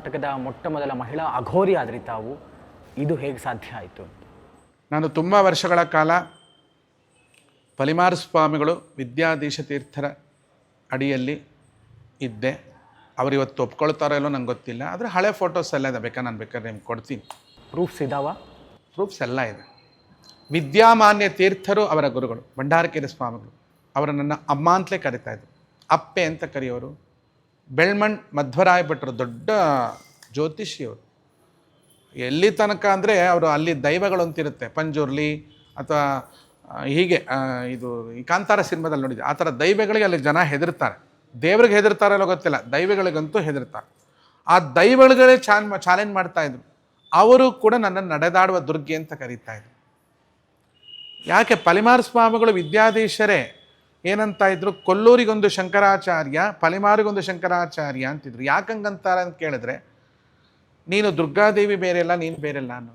ಕರ್ನಾಟಕದ ಮೊಟ್ಟ ಮೊದಲ ಮಹಿಳಾ ಅಘೋರಿ ಆದ್ರಿ ತಾವು. ಇದು ಹೇಗೆ ಸಾಧ್ಯ ಆಯಿತು? ನಾನು ತುಂಬ ವರ್ಷಗಳ ಕಾಲ ಪಲಿಮಾರ ಸ್ವಾಮಿಗಳು ವಿದ್ಯಾಧೀಶ ತೀರ್ಥರ ಅಡಿಯಲ್ಲಿ ಇದ್ದೆ. ಅವರು ಇವತ್ತು ಒಪ್ಕೊಳ್ತಾರೋ ಇಲ್ಲೋ ನಂಗೆ ಗೊತ್ತಿಲ್ಲ. ಆದರೆ ಹಳೆ ಫೋಟೋಸ್ ಎಲ್ಲ ಇದೆ, ನಾನು ಬೇಕಾದ್ರೆ ನಿಮ್ಗೆ ಕೊಡ್ತೀನಿ. ಪ್ರೂಫ್ಸ್ ಇದಾವ? ಪ್ರೂಫ್ಸ್ ಎಲ್ಲ ಇದೆ. ವಿದ್ಯಾಮಾನ್ಯ ತೀರ್ಥರು ಅವರ ಗುರುಗಳು ಭಂಡಾರಕೇರಿ ಸ್ವಾಮಿಗಳು. ಅವರು ನನ್ನ ಅಮ್ಮ ಅಂತಲೇ ಕರಿತಾಯಿದ್ರು, ಅಪ್ಪೆ ಅಂತ ಕರೆಯೋರು. ಬೆಳ್ಮಣ್ ಮಧ್ವರಾಯ ಭಟ್ರು ದೊಡ್ಡ ಜ್ಯೋತಿಷಿಯವರು. ಎಲ್ಲಿ ತನಕ ಅಂದರೆ ಅವರು ಅಲ್ಲಿ ದೈವಗಳು ಅಂತಿರುತ್ತೆ, ಪಂಜುರ್ಲಿ ಅಥವಾ ಹೀಗೆ ಇದು ಈ ಕಾಂತಾರ ಸಿನಿಮಾದಲ್ಲಿ ನೋಡಿದ್ದೆ, ಆ ಥರ ದೈವಗಳಿಗೆ ಅಲ್ಲಿ ಜನ ಹೆದರ್ತಾರೆ. ದೇವ್ರಿಗೆ ಹೆದರ್ತಾರಲ್ಲೋ ಗೊತ್ತಿಲ್ಲ, ದೈವಗಳಿಗಂತೂ ಹೆದರ್ತಾರೆ. ಆ ದೈವಗಳೇ ಚಾಲೆಂಜ್ ಮಾಡ್ತಾಯಿದ್ರು. ಅವರು ಕೂಡ ನನ್ನನ್ನು ನಡೆದಾಡುವ ದುರ್ಗೆ ಅಂತ ಕರೀತಾಯಿದ್ರು. ಯಾಕೆ? ಪಲಿಮಾರ ಸ್ವಾಮಿಗಳು ವಿದ್ಯಾಧೀಶರೇ ಏನಂತ ಇದ್ರು, ಕೊಲ್ಲೂರಿಗೊಂದು ಶಂಕರಾಚಾರ್ಯ, ಪಲಿಮಾರಿಗೊಂದು ಶಂಕರಾಚಾರ್ಯ ಅಂತಿದ್ರು. ಯಾಕಂಗಂತಾರೆ ಅಂತ ಕೇಳಿದ್ರೆ, ನೀನು ದುರ್ಗಾದೇವಿ ಬೇರೆಲ್ಲ, ನೀನು ಬೇರೆಲ್ಲ ಅನ್ನೋ